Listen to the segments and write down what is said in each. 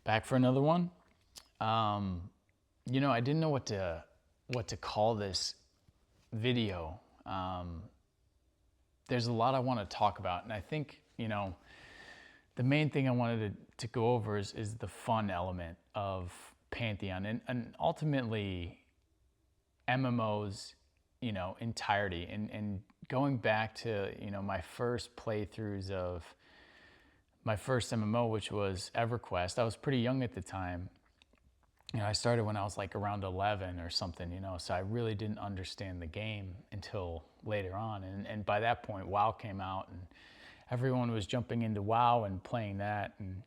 Back for another one. I didn't know what to call this video. There's a lot I want to talk about, and I think the main thing I wanted to go over is the fun element of Pantheon, and ultimately MMOs, entirety, and going back to my first playthroughs of my first MMO, which was EverQuest. I was pretty young at the time. I started when I was like around 11 or something, so I really didn't understand the game until later on. And by that point, WoW came out, and everyone was jumping into WoW and playing that, and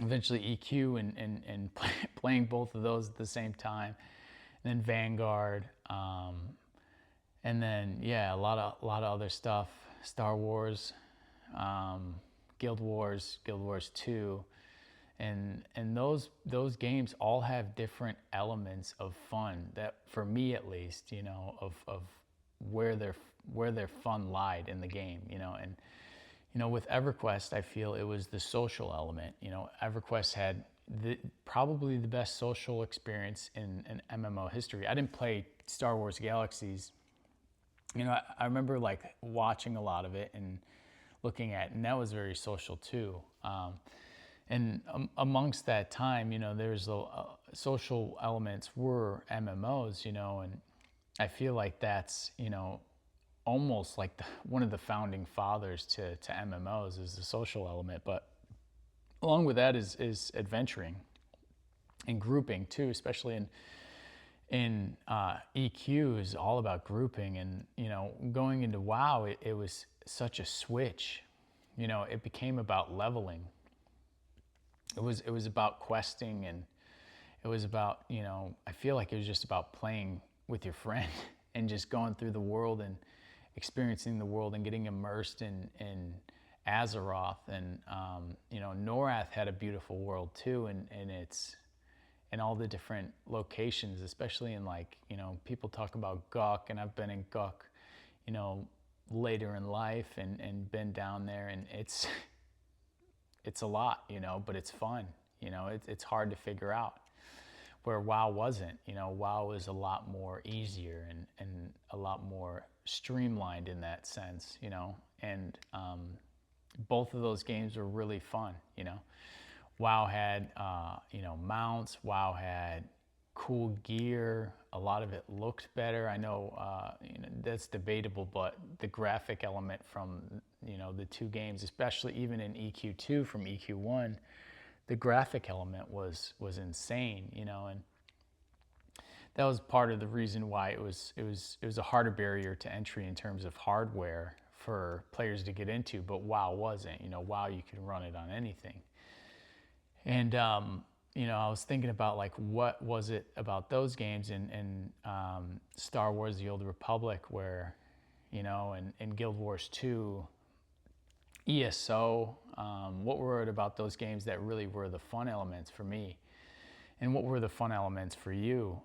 eventually EQ and playing both of those at the same time. And then Vanguard, and then a lot of other stuff, Star Wars, Guild Wars 2, and those games all have different elements of fun that, for me at least, of where their fun lied in the game, and with EverQuest, I feel it was the social element. EverQuest had probably the best social experience in MMO history. I didn't play Star Wars Galaxies. I remember like watching a lot of it and looking at, and that was very social too. And amongst that time, there's social elements were MMOs, and I feel like that's, almost like one of the founding fathers to MMOs is the social element. But along with that is adventuring and grouping too, especially in EQ is all about grouping. And, going into WoW, it was such a switch. It became about leveling. It was about questing, and it was about, I feel like it was just about playing with your friend and just going through the world and experiencing the world and getting immersed in Azeroth. And, Norath had a beautiful world too, and it's in all the different locations, especially in people talk about Guk, and I've been in Guk, later in life and been down there, and it's a lot, but it's fun. It's hard to figure out. Where WoW wasn't, WoW was a lot more easier and a lot more streamlined in that sense, and both of those games were really fun. WoW had, mounts. WoW had cool gear. A lot of it looked better. I know, that's debatable, but the graphic element from, the two games, especially even in EQ2 from EQ1, the graphic element was insane, and that was part of the reason why it was a harder barrier to entry in terms of hardware for players to get into. But WoW wasn't. WoW, you can run it on anything. And I was thinking about what was it about those games in Star Wars: The Old Republic, where and Guild Wars 2, ESO, what were it about those games that really were the fun elements for me? And what were the fun elements for you?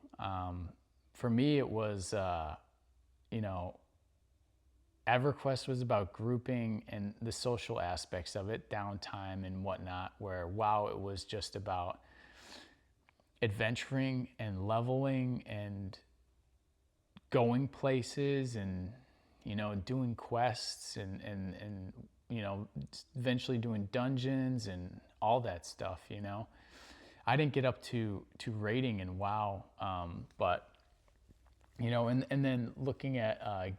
For me, it was, EverQuest was about grouping and the social aspects of it, downtime and whatnot, where WoW, it was just about adventuring and leveling and going places and, doing quests and eventually doing dungeons and all that stuff, I didn't get up to raiding in WoW, but, and then looking at, I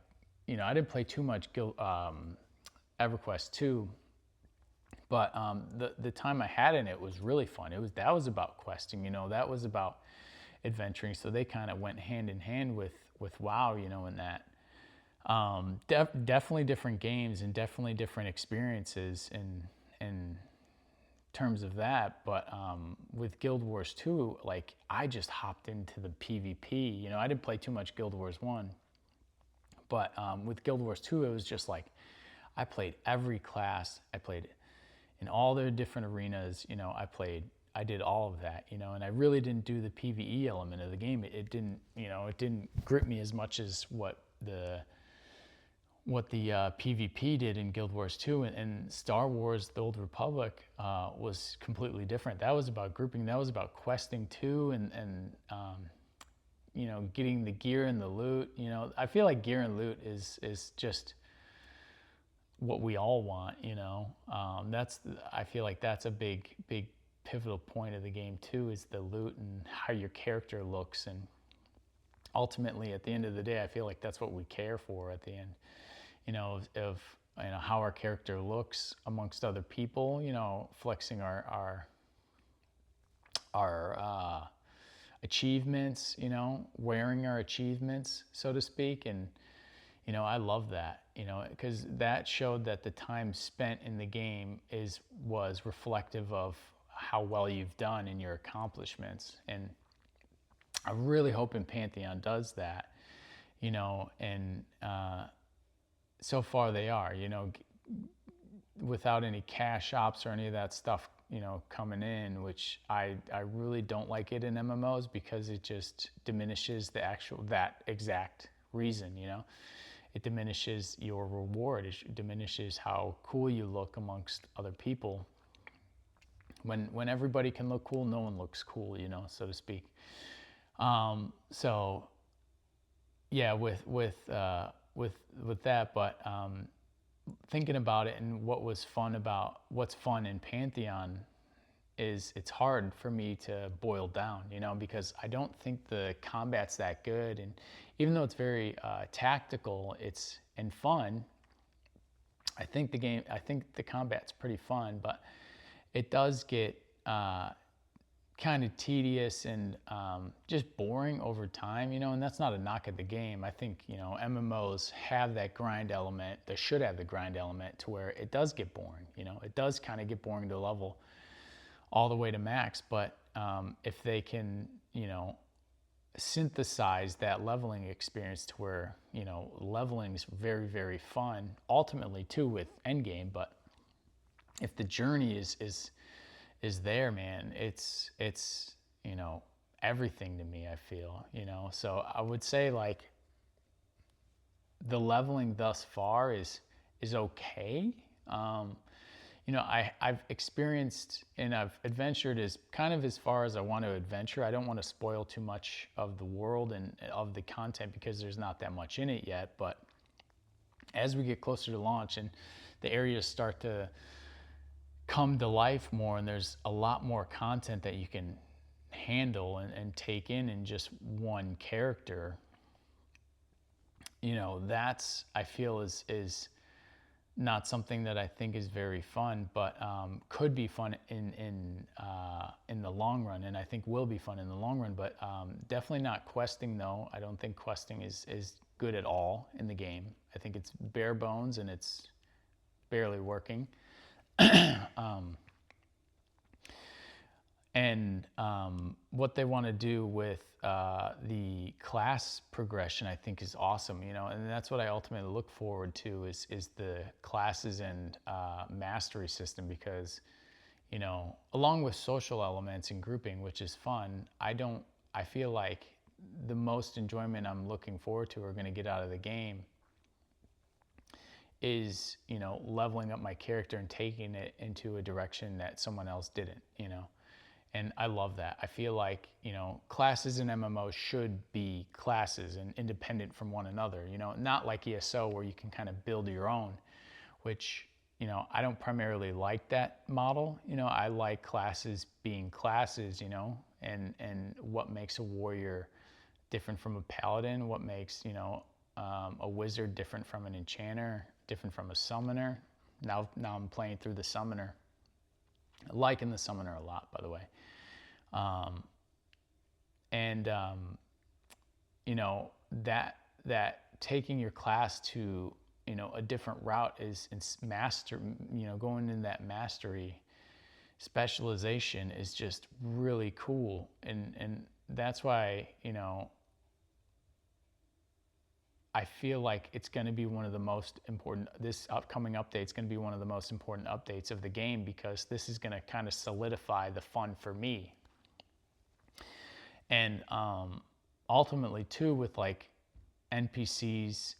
didn't play too much EverQuest 2, but the time I had in it was really fun. That was about questing, that was about adventuring. So they kind of went hand in hand with WoW, in that. Definitely different games and definitely different experiences in terms of that. But with Guild Wars 2, I just hopped into the PvP. I didn't play too much Guild Wars 1. But with Guild Wars 2, it was just I played every class. I played in all their different arenas. I did all of that, and I really didn't do the PvE element of the game. It didn't grip me as much as what what the PvP did in Guild Wars 2 and Star Wars: The Old Republic was completely different. That was about grouping. That was about questing too, and you know, getting the gear and the loot. You know, I feel like gear and loot is just what we all want. You know, I feel like that's a big pivotal point of the game too, is the loot and how your character looks. And ultimately, at the end of the day, I feel like that's what we care for at the end. You know, of you know, how our character looks amongst other people. You know, flexing our achievements. You know, wearing our achievements, so to speak. And you know, I love that. You know, because that showed that the time spent in the game was reflective of how well you've done in your accomplishments. And I'm really hoping Pantheon does that. You know, and so far they are, you know, without any cash ops or any of that stuff, you know, coming in, which I really don't like it in MMOs, because it just diminishes that exact reason, you know. It diminishes your reward. It diminishes how cool you look amongst other people. When everybody can look cool, no one looks cool, you know, so to speak. So yeah, with that, but thinking about it, and what's fun in Pantheon is it's hard for me to boil down, you know, because I don't think the combat's that good. And even though it's very tactical, and fun, I think the combat's pretty fun, but it does get kind of tedious and just boring over time, you know. And that's not a knock at the game. I think, you know, MMOs have that grind element. They should have the grind element to where it does get boring, you know. It does kind of get boring to level all the way to max. But if they can, you know, synthesize that leveling experience to where, you know, leveling is very, very fun ultimately too with endgame. But if the journey is there, man, it's you know, everything to me, I feel, you know. So I would say, like, the leveling thus far is okay. You know, I've experienced and I've adventured as kind of as far as I want to adventure. I don't want to spoil too much of the world and of the content, because there's not that much in it yet. But as we get closer to launch and the areas start to come to life more, and there's a lot more content that you can handle and take in just one character, you know, that's, I feel, is not something that I think is very fun, but could be fun in the long run, and I think will be fun in the long run. But definitely not questing, though. I don't think questing is good at all in the game. I think it's bare bones and it's barely working. And what they want to do with the class progression, I think, is awesome, you know. And that's what I ultimately look forward to is the classes and mastery system, because, you know, along with social elements and grouping, which is fun, I feel like the most enjoyment I'm looking forward to or going to get out of the game is, you know, leveling up my character and taking it into a direction that someone else didn't, you know. And I love that. I feel like, you know, classes in MMOs should be classes and independent from one another, you know, not like ESO where you can kind of build your own, which, you know, I don't primarily like that model. You know, I like classes being classes, you know, and what makes a warrior different from a paladin, what makes, you know, a wizard different from an enchanter, different from a summoner. Now I'm playing through the summoner. I liking the summoner a lot, by the way. You know, that taking your class to, you know, a different route is you know, going in that mastery specialization is just really cool. And that's why, you know, I feel like it's going to be one of the most important, this upcoming update is going to be one of the most important updates of the game, because this is going to kind of solidify the fun for me. And ultimately too, with like NPCs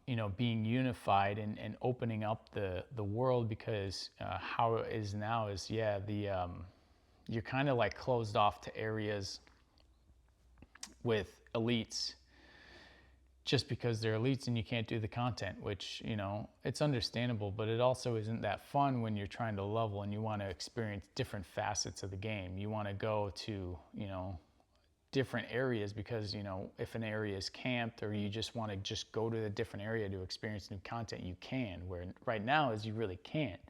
you know, being unified and opening up the world, because how it is now is, yeah, you're kind of like closed off to areas with elites just because they're elites and you can't do the content, which, you know, it's understandable, but it also isn't that fun when you're trying to level and you want to experience different facets of the game. You want to go to, you know, different areas because, you know, if an area is camped or you just want to just go to a different area to experience new content, you can, where right now is you really can't.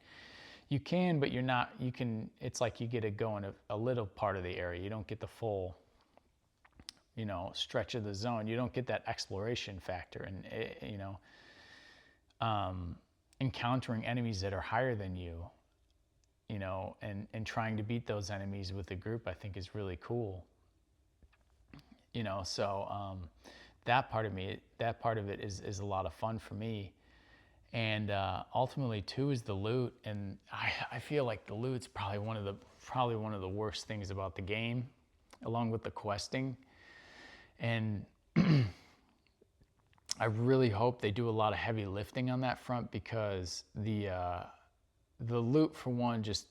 You can, but you're not, you can, it's like you get to go in a little part of the area. You don't get the full, you know, stretch of the zone. You don't get that exploration factor and, you know, encountering enemies that are higher than you know, and trying to beat those enemies with a group, I think is really cool. You know, so that part of it is a lot of fun for me. And ultimately too is the loot, and I feel like the loot's probably one of the worst things about the game, along with the questing. And I really hope they do a lot of heavy lifting on that front, because the loot, for one, just,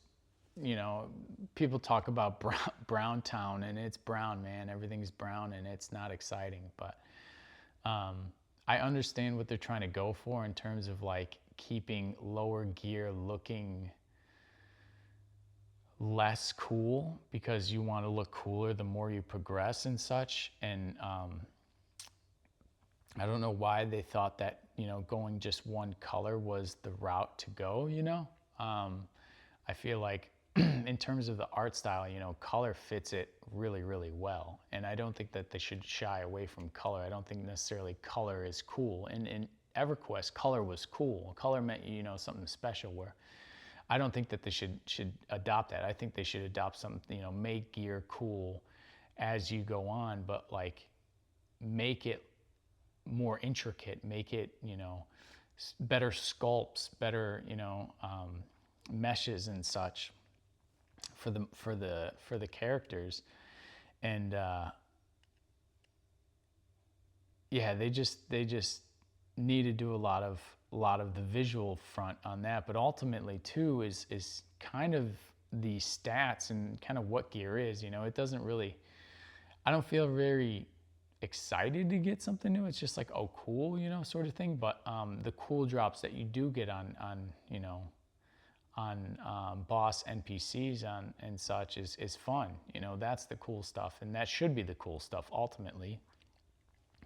you know, people talk about brown town, and it's brown, man. Everything's brown and it's not exciting. But I understand what they're trying to go for in terms of like keeping lower gear looking less cool, because you want to look cooler the more you progress and such. And I don't know why they thought that, you know, going just one color was the route to go, you know. I feel like in terms of the art style, you know, color fits it really, really well. And I don't think that they should shy away from color. I don't think necessarily color is cool. And in EverQuest, color was cool. Color meant, you know, something special, where I don't think that they should adopt that. I think they should adopt something, you know, make gear cool as you go on, but like make it more intricate, make it, you know, better sculpts, better, you know, meshes and such for the characters. And yeah, they just need to do a lot of the visual front on that. But ultimately too is kind of the stats and kind of what gear is, you know. It doesn't really, I don't feel very excited to get something new. It's just like, oh cool, you know, sort of thing. But the cool drops that you do get on you know, on boss NPCs and such is fun. You know, that's the cool stuff, and that should be the cool stuff ultimately.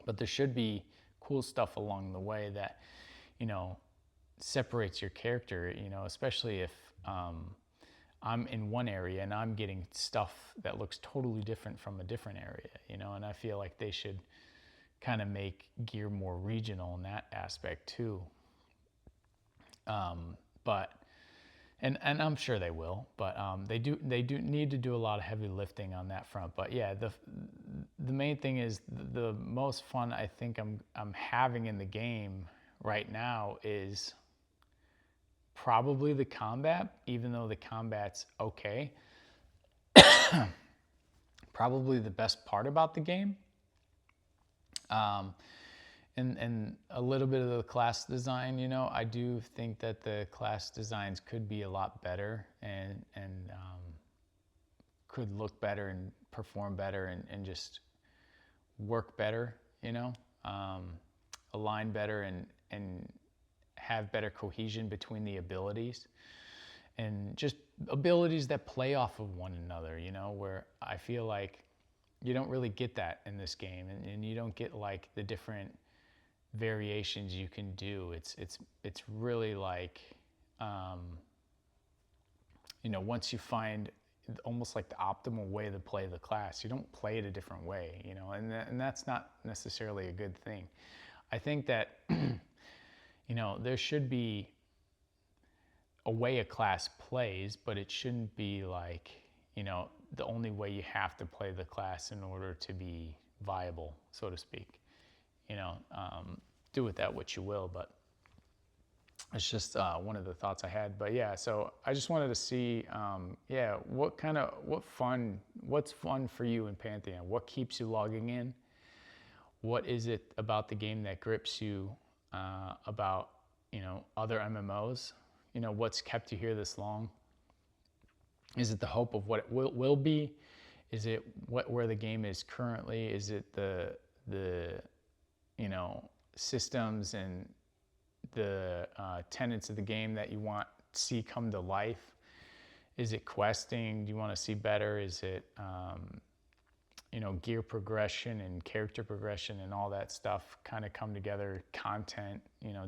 But there should be cool stuff along the way that, you know, separates your character, you know, especially if I'm in one area and I'm getting stuff that looks totally different from a different area, you know. And I feel like they should kind of make gear more regional in that aspect too. But and I'm sure they will, but they do need to do a lot of heavy lifting on that front. But yeah, the main thing is the most fun I think I'm having in the game right now is probably the combat, even though the combat's okay. Probably the best part about the game. And a little bit of the class design, you know. I do think that the class designs could be a lot better and could look better and perform better and just work better, you know, align better and have better cohesion between the abilities, and just abilities that play off of one another, you know, where I feel like you don't really get that in this game, and you don't get like the different variations you can do. It's really like, you know, once you find almost like the optimal way to play the class, you don't play it a different way, you know, and that's not necessarily a good thing. I think that, you know, there should be a way a class plays, but it shouldn't be like, you know, the only way you have to play the class in order to be viable, so to speak. You know, do with that what you will, but it's just one of the thoughts I had. But yeah, so I just wanted to see, yeah, what's fun for you in Pantheon? What keeps you logging in? what is it about the game that grips you about, other MMOs? What's kept you here this long? Is it the hope of what it will be? Is it where the game is currently? Is it the systems and the tenets of the game that you want to see come to life? Is it questing? Do you want to see better? Is it gear progression and character progression and all that stuff kind of come together? Content,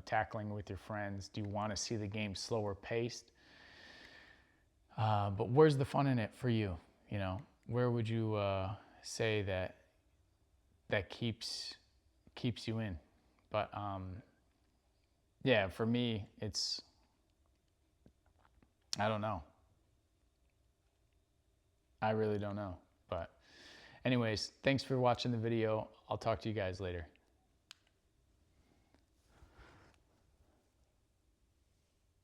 tackling with your friends. Do you want to see the game slower paced? But where's the fun in it for you? Where would you say that keeps you in? But yeah, for me, it's, I don't know. I really don't know. But anyways, thanks for watching the video. I'll talk to you guys later.